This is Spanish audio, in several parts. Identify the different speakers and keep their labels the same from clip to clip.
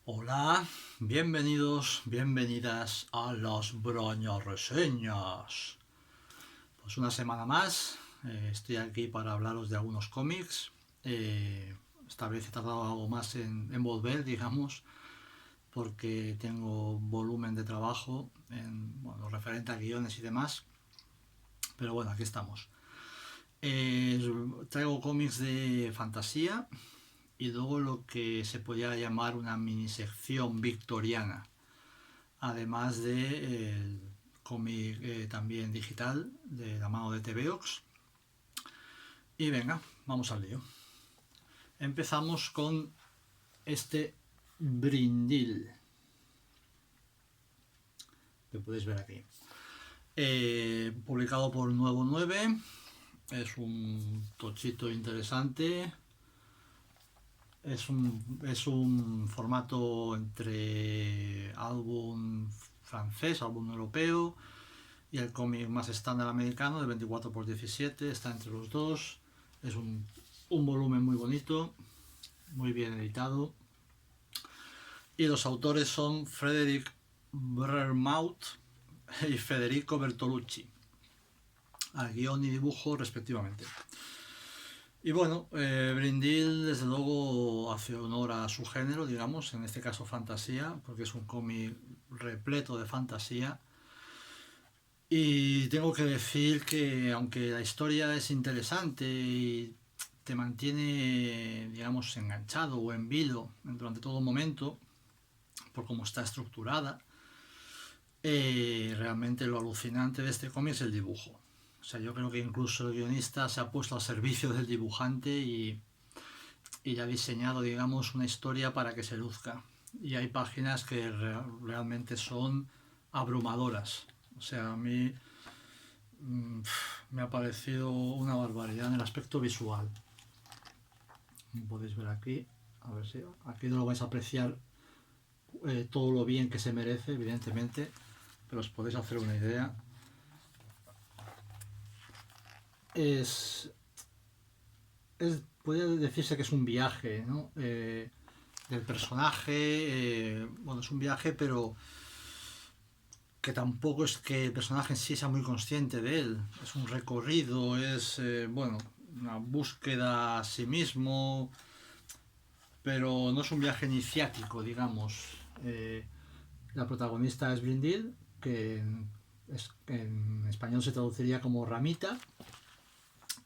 Speaker 1: Hola, bienvenidos, bienvenidas a las Brañas Reseñas. Pues una semana más, estoy aquí para hablaros de algunos cómics. Esta vez he tardado algo más en volver, digamos, porque tengo volumen de trabajo bueno, referente a guiones y demás. Pero bueno, aquí estamos. Traigo cómics de fantasía y luego lo que se podría llamar una mini sección victoriana, además de el cómic también digital de la mano de TVOX. Y venga, vamos al lío. Empezamos con este Brindil, que podéis ver aquí. Publicado por Nuevo 9, es un tochito interesante. Es un formato entre álbum francés, álbum europeo y el cómic más estándar americano de 24x17. Está entre los dos. Es un volumen muy bonito, muy bien editado. Y los autores son Frederick Brermouth y Federico Bertolucci, al guión y dibujo respectivamente. Y bueno, Brindil desde luego hace honor a su género, digamos, en este caso fantasía, porque es un cómic repleto de fantasía. Y tengo que decir que aunque la historia es interesante y te mantiene, digamos, enganchado o en vilo durante todo momento, por cómo está estructurada, realmente lo alucinante de este cómic es el dibujo. O sea, yo creo que incluso el guionista se ha puesto al servicio del dibujante y ha diseñado, digamos, una historia para que se luzca. Y hay páginas que realmente son abrumadoras. O sea, a mí me ha parecido una barbaridad en el aspecto visual. Como podéis ver aquí, a ver si aquí no lo vais a apreciar todo lo bien que se merece, evidentemente, pero os podéis hacer una idea. Es puede decirse que es un viaje, ¿no? Del personaje. Bueno, es un viaje, pero que tampoco es que el personaje en sí sea muy consciente de él. Es un recorrido, es, bueno, una búsqueda a sí mismo, pero no es un viaje iniciático, digamos. La protagonista es Brindil, que en español se traduciría como Ramita,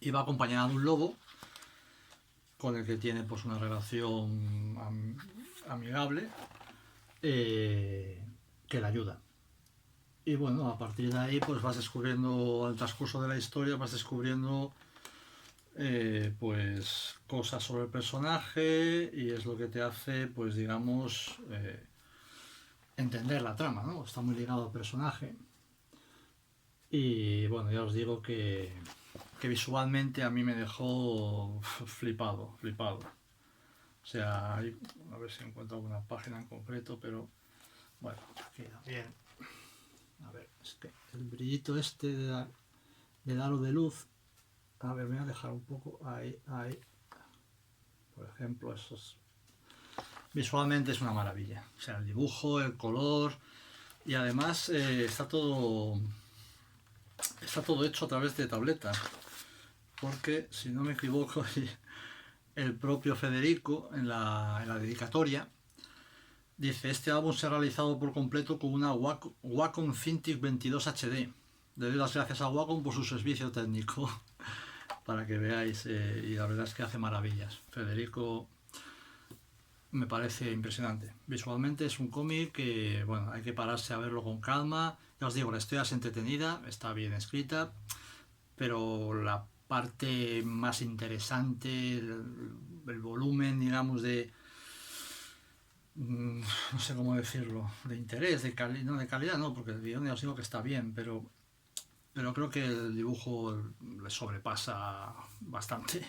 Speaker 1: y va acompañada de un lobo con el que tiene pues una relación amigable, que la ayuda. Y bueno, a partir de ahí pues vas descubriendo al transcurso de la historia, vas descubriendo pues cosas sobre el personaje y es lo que te hace pues digamos entender la trama, ¿no? Está muy ligado al personaje y bueno, ya os digo que visualmente a mí me dejó flipado, flipado. O sea, a ver si encuentro alguna página en concreto, pero bueno, aquí también. A ver, es que el brillito este de aro de luz. A ver, me voy a dejar un poco ahí, ahí. Por ejemplo, esos. Visualmente es una maravilla. O sea, el dibujo, el color. Y además está todo hecho a través de tableta. Porque, si no me equivoco, el propio Federico en la dedicatoria dice: este álbum se ha realizado por completo con una Wacom Cintiq 22 HD. Le doy las gracias a Wacom por su servicio técnico. Para que veáis, y la verdad es que hace maravillas. Federico me parece impresionante. Visualmente es un cómic que, bueno, hay que pararse a verlo con calma. Ya os digo, la historia es entretenida, está bien escrita, pero la parte más interesante, el volumen, digamos, no sé cómo decirlo, de interés, no, de calidad, no, porque el guión ya os digo que está bien, pero creo que el dibujo le sobrepasa bastante.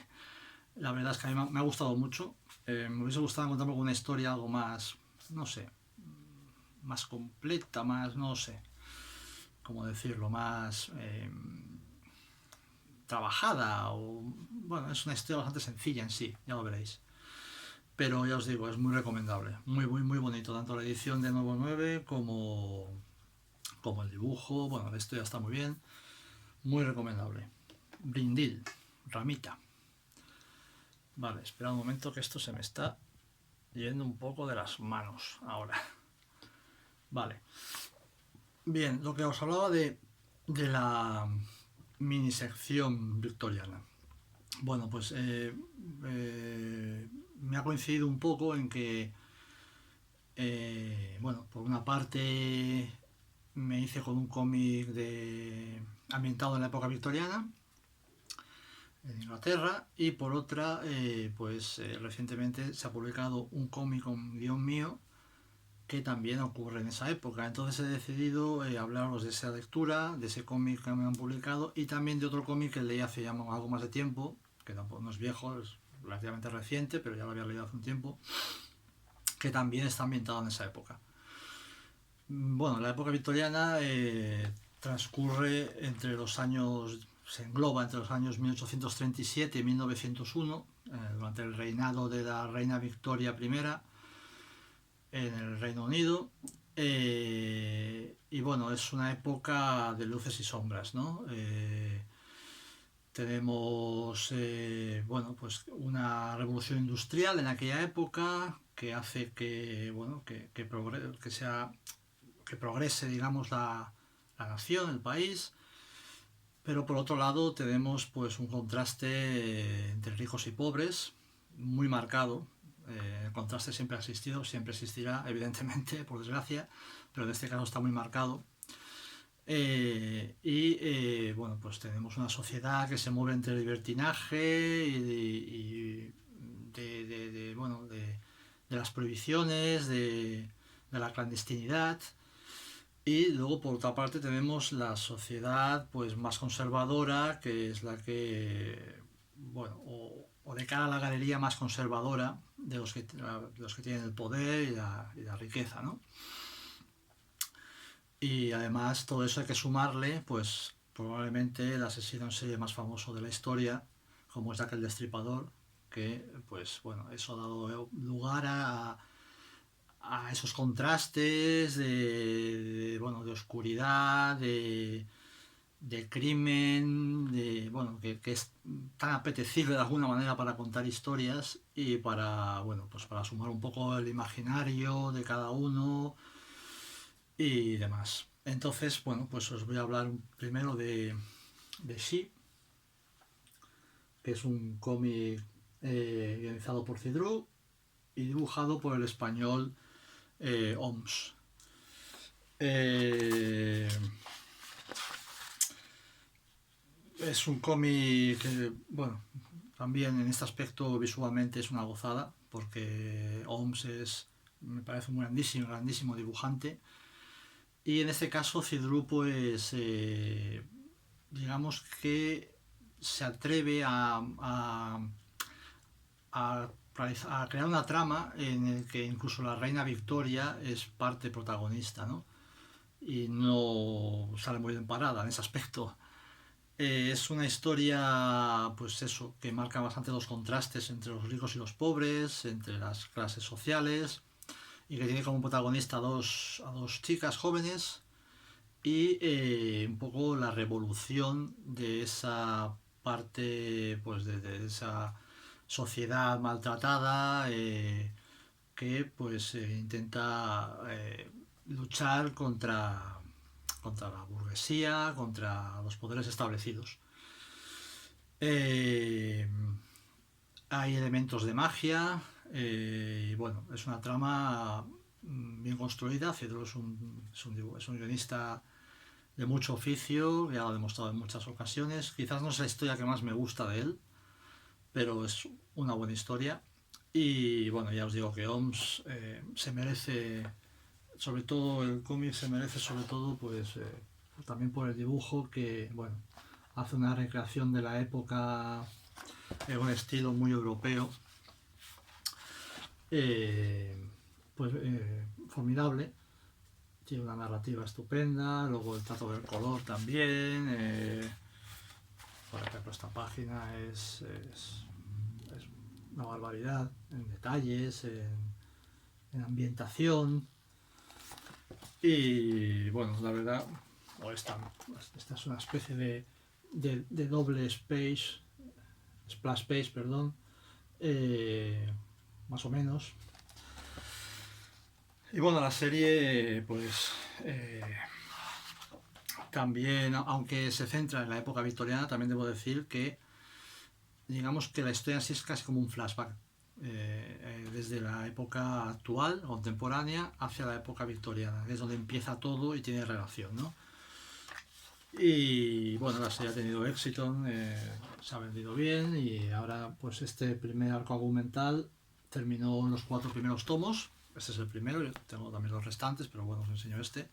Speaker 1: La verdad es que a mí me ha gustado mucho. Me hubiese gustado encontrarme con una historia algo más, no sé, más completa, más, no sé, cómo decirlo, más trabajada. O, bueno, es una historia bastante sencilla en sí, ya lo veréis. pero ya os digo, es muy recomendable, muy bonito, tanto la edición de Nuevo 9 como el dibujo. Bueno, la historia está muy bien, muy recomendable. Brindil, ramita. Vale, espera un momento que esto se me está yendo un poco de las manos ahora. Vale. Bien, lo que os hablaba de la mini sección victoriana. Bueno, pues me ha coincidido un poco en que, bueno, por una parte me hice con un cómic ambientado en la época victoriana, en Inglaterra, y por otra, pues recientemente se ha publicado un cómic con guión mío que también ocurre en esa época. Entonces he decidido hablaros de esa lectura, de ese cómic que me han publicado y también de otro cómic que leí hace ya algo más de tiempo, que tampoco no es viejo, es relativamente reciente, pero ya lo había leído hace un tiempo, que también está ambientado en esa época. Bueno, la época victoriana transcurre entre los años, se engloba entre los años 1837 y 1901, durante el reinado de la reina Victoria I en el Reino Unido. Y bueno, es una época de luces y sombras, ¿no? Tenemos, bueno, pues una revolución industrial en aquella época que hace que, bueno, que progrese, digamos, la nación, el país. Pero por otro lado tenemos pues un contraste entre ricos y pobres muy marcado. El contraste siempre ha existido, siempre existirá, evidentemente, por desgracia, pero en este caso está muy marcado. Bueno, pues tenemos una sociedad que se mueve entre el libertinaje bueno, de las prohibiciones, de la clandestinidad. Y luego por otra parte tenemos la sociedad pues más conservadora, que es la que, bueno, o de cara a la galería más conservadora de los que tienen el poder y la riqueza, ¿no? Y además todo eso hay que sumarle, pues probablemente el asesino en serie más famoso de la historia, como es Jack el Destripador, que pues bueno, eso ha dado lugar a esos contrastes bueno, de oscuridad, de crimen, bueno, que es tan apetecible de alguna manera para contar historias y bueno, pues para sumar un poco el imaginario de cada uno y demás. Entonces, bueno, pues os voy a hablar primero de She, que es un cómic guionizado por Cidru y dibujado por el español OMS. Es un cómic que, bueno, también en este aspecto visualmente es una gozada, porque OMS me parece un grandísimo dibujante. Y en este caso Cidru, pues, digamos que se atreve a crear una trama en la que incluso la reina Victoria es parte protagonista, ¿no? Y no sale muy bien parada en ese aspecto. Es una historia, pues eso, que marca bastante los contrastes entre los ricos y los pobres, entre las clases sociales, y que tiene como protagonista a dos chicas jóvenes y un poco la revolución de esa parte, pues de esa sociedad maltratada que pues intenta luchar contra la burguesía, contra los poderes establecidos. Eh, Hay elementos de magia y bueno, es una trama bien construida. Cedro es un guionista de mucho oficio, ya lo ha demostrado en muchas ocasiones. Quizás no es la historia que más me gusta de él, pero es una buena historia. Y bueno, ya os digo que OMS se merece, sobre todo el cómic se merece sobre todo pues también por el dibujo que, bueno, hace una recreación de la época en un estilo muy europeo, eh, pues formidable. Tiene una narrativa estupenda, luego el trato del color también. Por ejemplo, esta página es una barbaridad en detalles, en ambientación. Y bueno, la verdad, esta es una especie de doble splash page, perdón, más o menos. Y bueno, la serie, pues también, aunque se centra en la época victoriana, también debo decir que, digamos que la historia en sí es casi como un flashback, desde la época actual, contemporánea, hacia la época victoriana, que es donde empieza todo y tiene relación, ¿no? Y bueno, la serie ha tenido éxito, se ha vendido bien y ahora pues este primer arco argumental terminó en los 4 primeros tomos. Este es el primero, yo tengo también los restantes, pero bueno, os enseño este.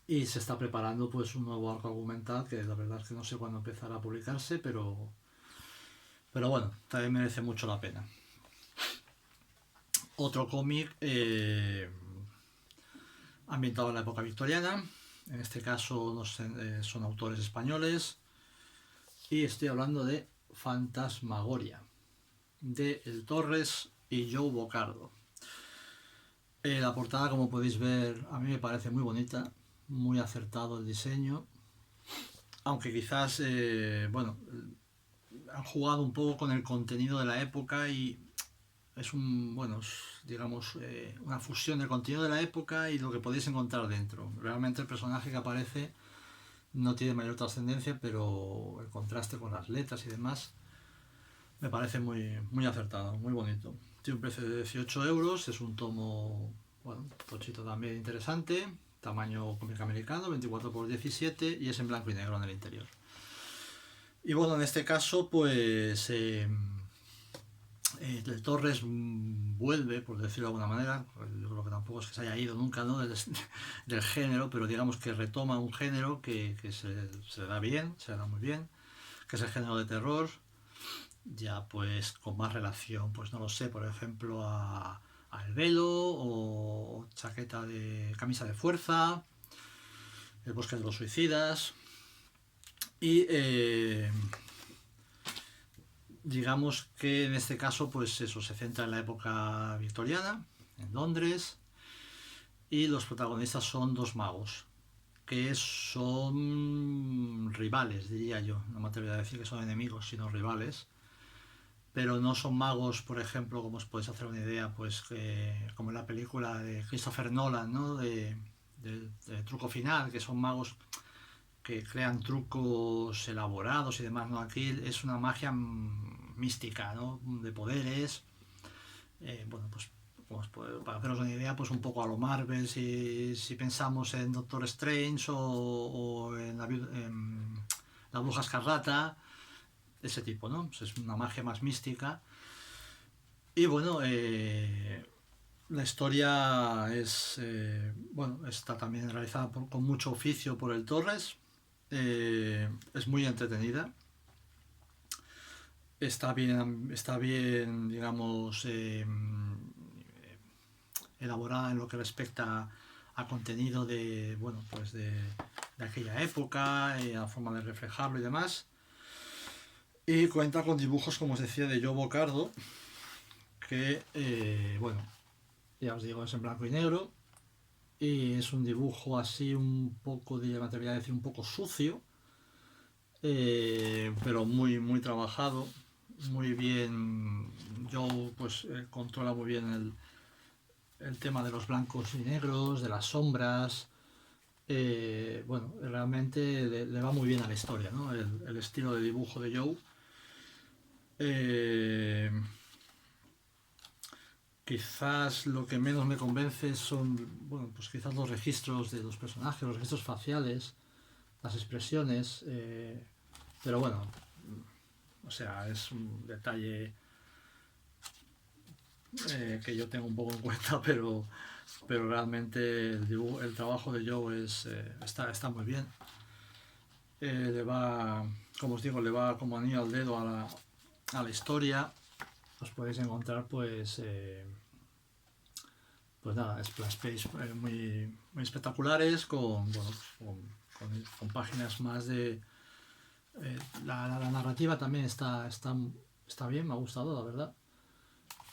Speaker 1: Y se está preparando pues un nuevo arco argumental que la verdad es que no sé cuándo empezará a publicarse, pero bueno, también merece mucho la pena. Otro cómic ambientado en la época victoriana, en este caso son autores españoles, y estoy hablando de Fantasmagoria, de El Torres y Joe Bocardo. La portada, como podéis ver, a mí me parece muy bonita, muy acertado el diseño, aunque quizás, bueno, han jugado un poco con el contenido de la época y es digamos, una fusión del contenido de la época y lo que podéis encontrar dentro. Realmente el personaje que aparece no tiene mayor trascendencia, pero el contraste con las letras y demás me parece muy acertado, muy bonito. Tiene un precio de 18 euros, es un tomo, bueno, tochito también interesante, tamaño cómic americano, 24 x 17 y es en blanco y negro en el interior. Y bueno, en este caso, pues el Torres vuelve, por decirlo de alguna manera, yo creo que tampoco es que se haya ido nunca, ¿no? del género, pero digamos que retoma un género que se le da bien, se le da muy bien, que es el género de terror, ya pues con más relación, pues no lo sé, por ejemplo a El Velo o Camisa de Fuerza, El Bosque de los Suicidas y digamos que en este caso pues eso se centra en la época victoriana, en Londres, y los protagonistas son 2 magos que son rivales, diría yo, no me atrevería a decir que son enemigos, sino rivales, pero no son magos, por ejemplo, como os podéis hacer una idea, pues como en la película de Christopher Nolan, ¿no? de Truco Final, que son magos que crean trucos elaborados y demás, ¿no? Aquí es una magia mística, ¿no? De poderes, bueno, pues para haceros una idea, pues un poco a lo Marvel, si pensamos en Doctor Strange o en la Bruja Escarlata, ese tipo, ¿no? Pues es una magia más mística. Y bueno, la historia bueno, está también realizada con mucho oficio por el Torres. Es muy entretenida. Está bien, digamos, elaborada en lo que respecta a contenido de, bueno, pues de aquella época, a forma de reflejarlo y demás. Y cuenta con dibujos, como os decía, de Joe Bocardo, que, bueno, ya os digo, es en blanco y negro. Y es un dibujo así un poco, me atrevería a decir, un poco sucio, pero muy trabajado, muy bien. Joe pues controla muy bien el tema de los blancos y negros, de las sombras. Bueno, realmente le va muy bien a la historia, ¿no? El estilo de dibujo de Joe. Quizás lo que menos me convence son, bueno, pues quizás los registros de los personajes, los registros faciales, las expresiones, pero bueno, o sea, es un detalle que yo tengo un poco en cuenta, pero realmente el trabajo de Joe está muy bien. Le va, como os digo, le va como anillo al dedo a la historia. Os podéis encontrar pues nada, splash page muy espectaculares con páginas más de la narrativa también está está bien, me ha gustado, la verdad.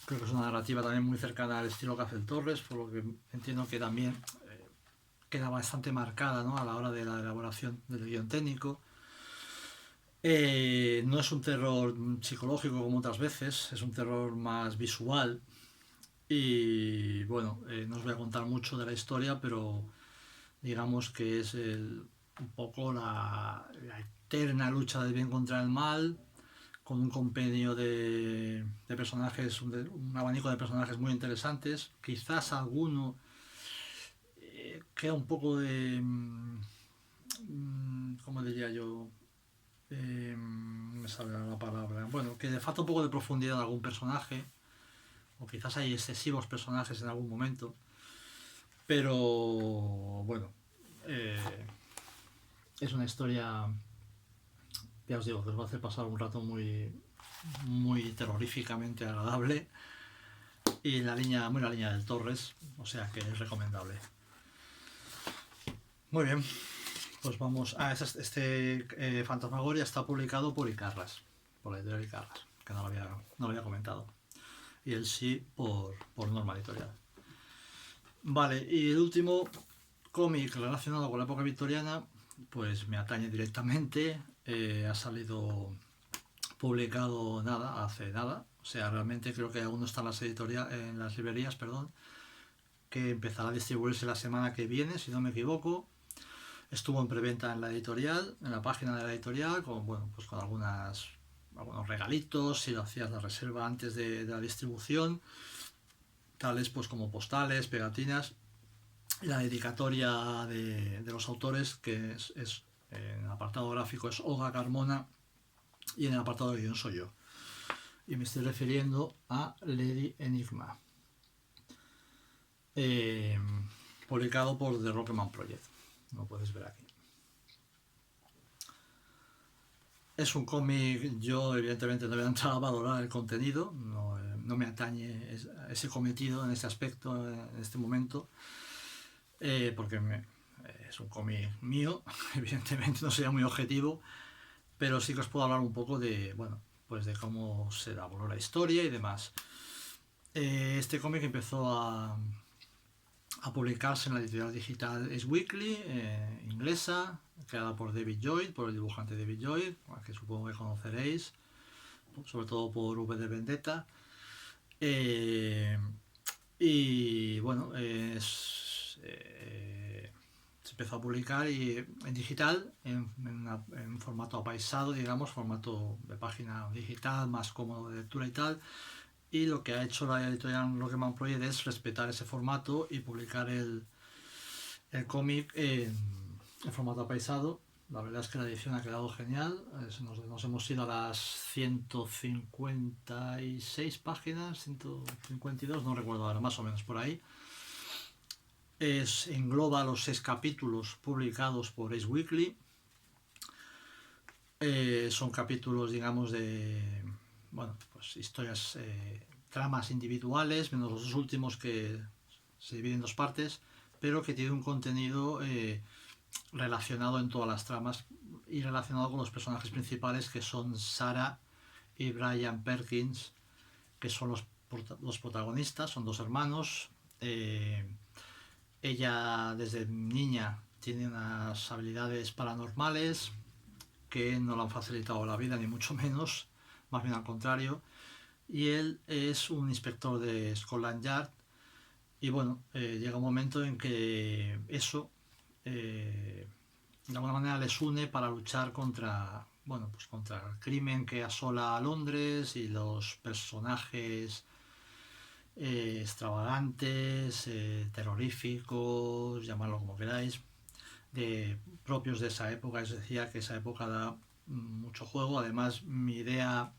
Speaker 1: Creo que es una narrativa también muy cercana al estilo que hace el Torres, por lo que entiendo que también queda bastante marcada, ¿no?, a la hora de la elaboración del guión técnico. No es un terror psicológico como otras veces, es un terror más visual. Y bueno, no os voy a contar mucho de la historia, pero digamos que es un poco la eterna lucha del bien contra el mal, con un compendio de personajes, un abanico de personajes muy interesantes. Quizás alguno queda un poco de... ¿cómo diría yo? Me sale la palabra. Bueno, que le falta un poco de profundidad a algún personaje, o quizás hay excesivos personajes en algún momento. Pero bueno, eh, es una historia, ya os digo, que os va a hacer pasar un rato muy terroríficamente agradable, y muy la línea del Torres, o sea que es recomendable. Muy bien, pues vamos. Fantasmagoria está publicado por Icarras, por la editorial Icarras, que no lo había comentado. Y el sí por Norma Editorial. Vale, y el último cómic relacionado con la época victoriana, pues me atañe directamente. Ha salido publicado hace nada. O sea, realmente creo que aún no está en las librerías, perdón, que empezará a distribuirse la semana que viene, si no me equivoco. Estuvo en preventa en la editorial, en la página de la editorial, con algunos regalitos, si lo hacías la reserva antes de la distribución, tales pues como postales, pegatinas. La dedicatoria de los autores, que es en el apartado gráfico es Olga Carmona, y en el apartado de guión soy yo. Y me estoy refiriendo a Lady Enigma, publicado por The Rocketman Project. Lo puedes ver aquí. Es un cómic, yo evidentemente no voy a entrar a valorar el contenido, no me atañe ese cometido en este aspecto, en este momento, porque es un cómic mío, evidentemente no sería muy objetivo, pero sí que os puedo hablar un poco de, bueno, pues de cómo se elaboró la historia y demás. Este cómic empezó a publicarse en la editorial digital Ace Weekly, inglesa, creada por David Lloyd, por el dibujante David Lloyd, que supongo que conoceréis, sobre todo por V de Vendetta. Y bueno, se empezó a publicar en digital, en formato apaisado, digamos, formato de página digital, más cómodo de lectura y tal. Y lo que ha hecho la editorial Rocketman Project es respetar ese formato y publicar el cómic en formato apaisado. La verdad es que la edición ha quedado genial. Nos hemos ido a las 156 páginas, 152, no recuerdo ahora, más o menos por ahí. Engloba los 6 capítulos publicados por Ace Weekly. Son capítulos, digamos, de, bueno, pues historias, tramas individuales, menos los dos últimos que se dividen en 2 partes, pero que tiene un contenido relacionado en todas las tramas y relacionado con los personajes principales, que son Sarah y Brian Perkins, que son los protagonistas, son 2 hermanos. Ella desde niña tiene unas habilidades paranormales que no le han facilitado la vida, ni mucho menos, más bien al contrario. Y él es un inspector de Scotland Yard. Y bueno, llega un momento en que eso de alguna manera les une para luchar contra el crimen que asola a Londres y los personajes extravagantes, terroríficos, llamadlo como queráis, propios de esa época. Es decir, que esa época da mucho juego. Además, mi idea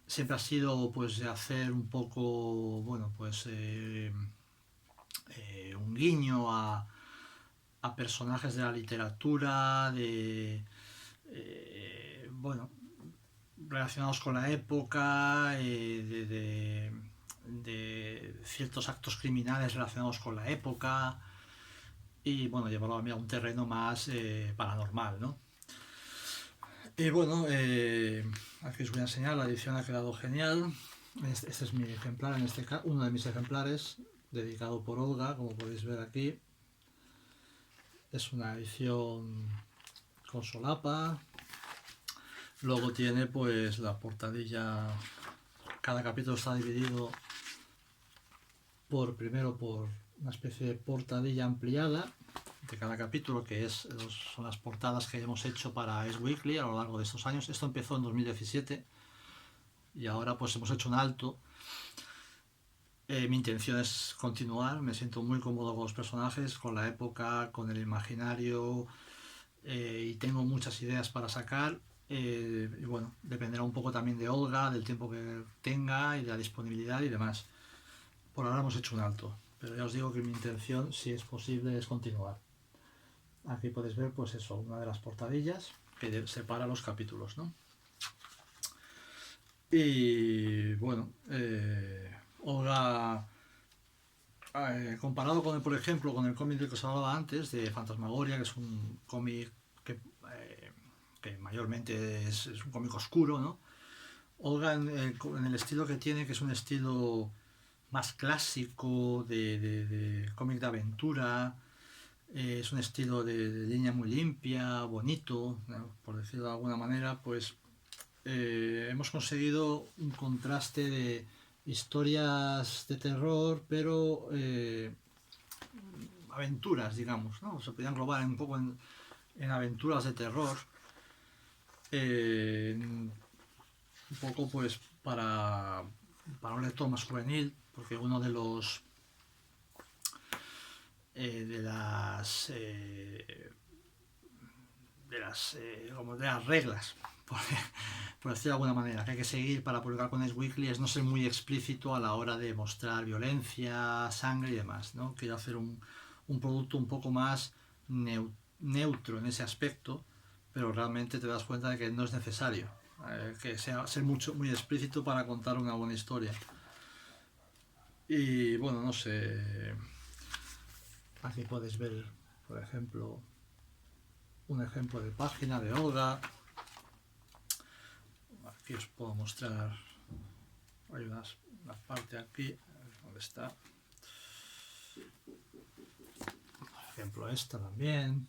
Speaker 1: siempre ha sido pues de hacer un poco, bueno, pues un guiño a personajes de la literatura, bueno, relacionados con la época, de ciertos actos criminales relacionados con la época, y bueno, llevarlo a un terreno más paranormal, ¿no? Y bueno, aquí os voy a enseñar, la edición ha quedado genial. Este es mi ejemplar, en este caso, uno de mis ejemplares, dedicado por Olga, como podéis ver aquí. Es una edición con solapa. Luego tiene pues la portadilla. Cada capítulo está dividido primero por una especie de portadilla ampliada de cada capítulo, que son las portadas que hemos hecho para Ace Weekly a lo largo de estos años. Esto empezó en 2017 y ahora pues hemos hecho un alto. Mi intención es continuar, me siento muy cómodo con los personajes, con la época, con el imaginario, y tengo muchas ideas para sacar. Y bueno, dependerá un poco también de Olga, del tiempo que tenga y de la disponibilidad y demás. Por ahora hemos hecho un alto, pero ya os digo que mi intención, si es posible, es continuar. Aquí podéis ver, pues eso, una de las portadillas que separa los capítulos, ¿no? Y bueno, Olga, comparado con, por ejemplo, con el cómic del que os hablaba antes, de Fantasmagoria, que es un cómic que mayormente es un cómic oscuro, ¿no? Olga, en el estilo que tiene, que es un estilo más clásico de cómic de aventura, es un estilo de línea muy limpia, bonito, ¿no? Por decirlo de alguna manera, pues hemos conseguido un contraste de historias de terror, pero aventuras, digamos, ¿no? Se podían englobar un poco en aventuras de terror. Un poco pues para un lector más juvenil, porque uno de los de las como de las reglas, por decirlo de alguna manera, que hay que seguir para publicar con Ace Weekly es no ser muy explícito a la hora de mostrar violencia, sangre y demás, ¿no? Quiero hacer un producto un poco más neutro en ese aspecto, pero realmente te das cuenta de que no es necesario que sea ser muy explícito para contar una buena historia. Y bueno, no sé, aquí podéis ver, por ejemplo, un ejemplo de página de Olga. Aquí os puedo mostrar, hay una parte aquí, ¿dónde está? Por ejemplo, esta también.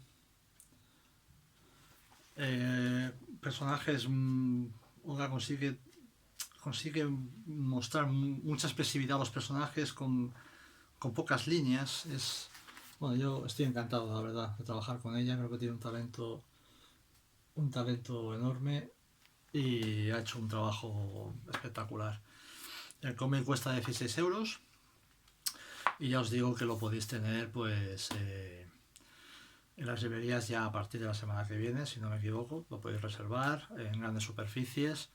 Speaker 1: Personajes, Olga consigue mostrar mucha expresividad a los personajes con pocas líneas. Bueno, yo estoy encantado, la verdad, de trabajar con ella. Creo que tiene un talento enorme y ha hecho un trabajo espectacular. El cómic cuesta 16 euros y ya os digo que lo podéis tener pues en las librerías ya a partir de la semana que viene, si no me equivoco. Lo podéis reservar en grandes superficies.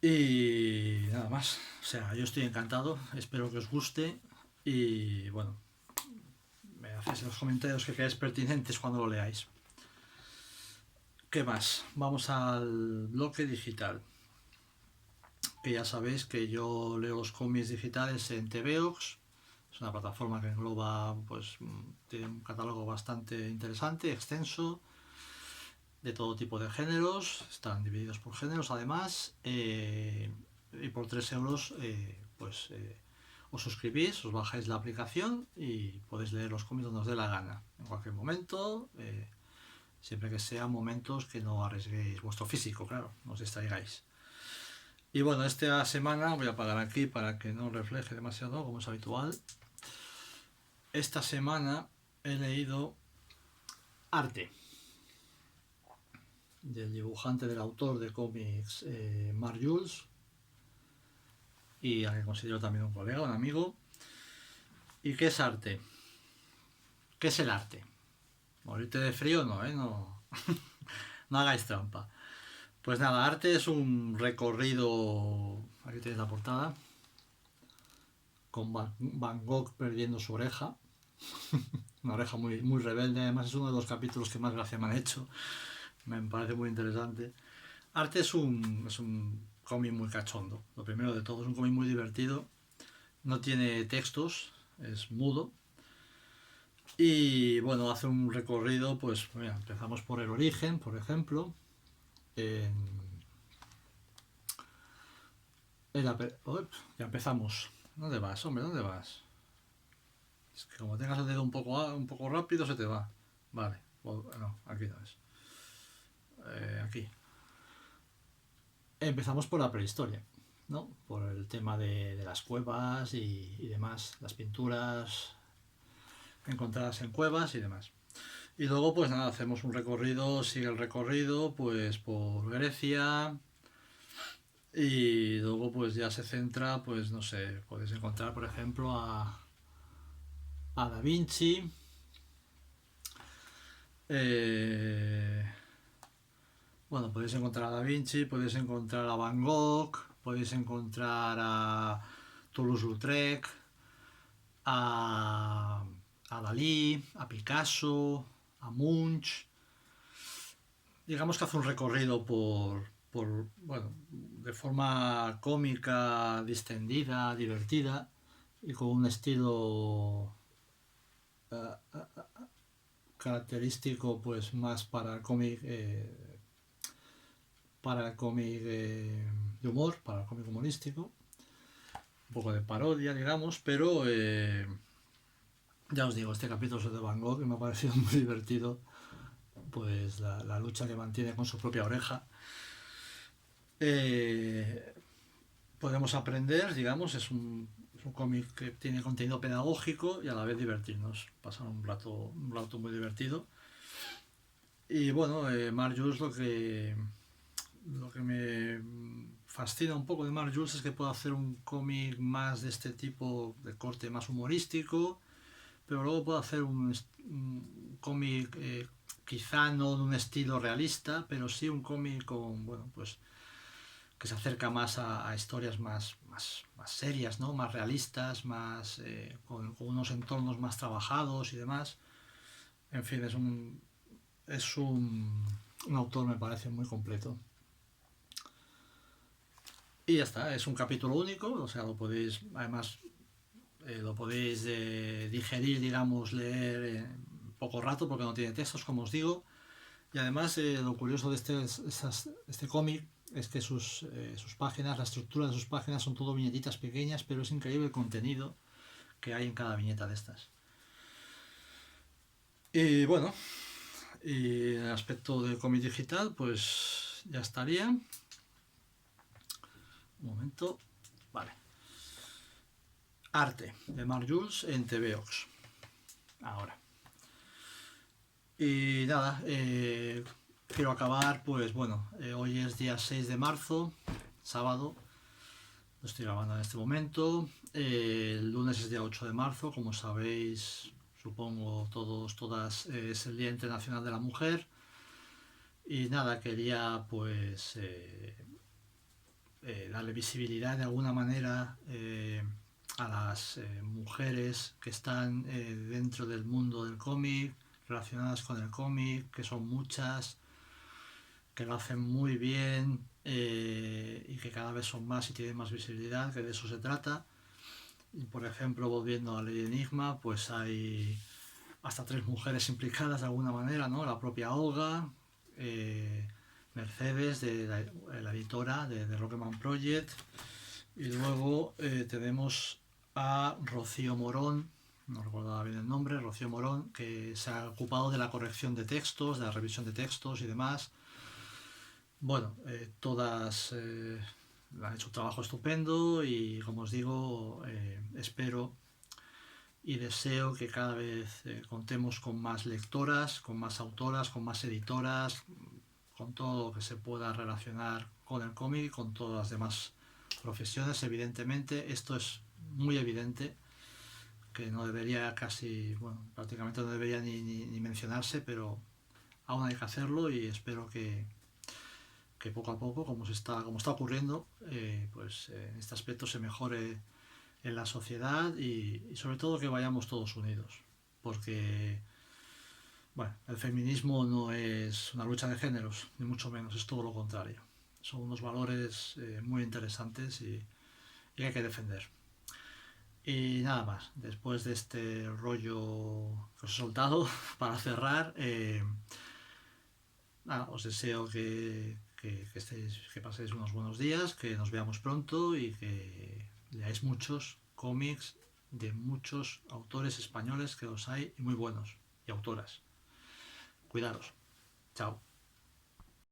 Speaker 1: Y nada más. O sea, yo estoy encantado. Espero que os guste. Y bueno, me hacéis en los comentarios que queráis pertinentes cuando lo leáis. ¿Qué más? Vamos al bloque digital. Que ya sabéis que yo leo los cómics digitales en TVOX. Es una plataforma que engloba, pues, tiene un catálogo bastante interesante, extenso, de todo tipo de géneros. Están divididos por géneros, además. Y por 3 euros, os suscribís, os bajáis la aplicación y podéis leer los cómics donde os dé la gana, en cualquier momento, siempre que sean momentos que no arriesguéis vuestro físico, claro, no os distraigáis. Y bueno, esta semana voy a apagar aquí para que no refleje demasiado, como es habitual. Esta semana he leído Arte, del dibujante, del autor de cómics Mark Jules, y a que considero también un colega, un amigo. ¿Y qué es arte? ¿Qué es el arte? Morirte de frío no, no, no hagáis trampa. Pues nada, arte es un recorrido, aquí tenéis la portada, con Van Gogh perdiendo su oreja, una oreja muy, muy rebelde. Además es uno de los capítulos que más gracia me han hecho, me parece muy interesante. Arte es un cómic muy cachondo, lo primero de todo, es un cómic muy divertido, no tiene textos, es mudo. Y bueno, hace un recorrido, pues mira, empezamos por el origen, por ejemplo, Ya empezamos. ¿Dónde vas, hombre? ¿Dónde vas? Es que como tengas el dedo un poco rápido se te va. Vale. No, aquí no es. Aquí. Empezamos por la prehistoria, ¿no? Por el tema de las cuevas y demás. Las pinturas encontradas en cuevas y demás. Y luego, pues nada, hacemos un recorrido, sigue el recorrido, pues por Grecia. Y luego, pues ya se centra, pues no sé, podéis encontrar, por ejemplo, a Da Vinci. Eh, bueno, podéis encontrar a Da Vinci, podéis encontrar a Van Gogh, podéis encontrar a Toulouse-Lautrec, a, a Dalí, a Picasso, a Munch. Digamos que hace un recorrido bueno, de forma cómica, distendida, divertida y con un estilo característico, pues más para el cómic de humor, para el cómic humorístico, un poco de parodia, digamos, pero ya os digo, este capítulo de Van Gogh me ha parecido muy divertido, pues la lucha que mantiene con su propia oreja. Podemos aprender, digamos, es un cómic que tiene contenido pedagógico y a la vez divertirnos, pasar un rato muy divertido. Y bueno, Mark Jules lo que me fascina un poco de Mark Jules es que puede hacer un cómic más de este tipo, de corte más humorístico, pero luego puede hacer un cómic quizá no de un estilo realista, pero sí un cómic con, bueno, pues que se acerca más a historias más serias, ¿no? Más realistas, con unos entornos más trabajados y demás. En fin, es un autor, me parece, muy completo. Y ya está, es un capítulo único, o sea, además, lo podéis digerir, digamos, leer en poco rato porque no tiene textos, como os digo. Y además, lo curioso de este cómic es que sus páginas, la estructura de sus páginas son todo viñetitas pequeñas, pero es increíble el contenido que hay en cada viñeta de estas. Y bueno, y en el aspecto del cómic digital, pues ya estaría. Un momento. Vale. Arte, de Mark Jules en TVOX. Ahora. Y nada, quiero acabar, pues bueno, hoy es día 6 de marzo, sábado, lo estoy grabando en este momento. El lunes es día 8 de marzo, como sabéis, supongo todas, es el Día Internacional de la Mujer. Y nada, quería pues darle visibilidad de alguna manera a las mujeres que están dentro del mundo del cómic, relacionadas con el cómic, que son muchas, que lo hacen muy bien y que cada vez son más y tienen más visibilidad, que de eso se trata. Y por ejemplo, volviendo a Ley Enigma, pues hay hasta 3 mujeres implicadas de alguna manera, ¿no? La propia Olga, Mercedes, la editora de Rocketman Project, y luego tenemos a Rocío Morón, no recuerdo bien el nombre, Rocío Morón, que se ha ocupado de la corrección de textos, de la revisión de textos y demás. Bueno, todas han hecho un trabajo estupendo y como os digo, espero y deseo que cada vez contemos con más lectoras, con más autoras, con más editoras, con todo lo que se pueda relacionar con el cómic y con todas las demás profesiones. Evidentemente, esto es muy evidente, que no debería prácticamente no debería ni mencionarse, pero aún hay que hacerlo y espero que poco a poco, como está ocurriendo, pues en este aspecto se mejore en la sociedad y sobre todo que vayamos todos unidos, porque bueno, el feminismo no es una lucha de géneros, ni mucho menos, es todo lo contrario. Son unos valores muy interesantes y hay que defender. Y nada más, después de este rollo que os he soltado, para cerrar, nada, os deseo que paséis unos buenos días, que nos veamos pronto y que leáis muchos cómics de muchos autores españoles, que los hay y muy buenos, y autoras. Cuidaros. Chao.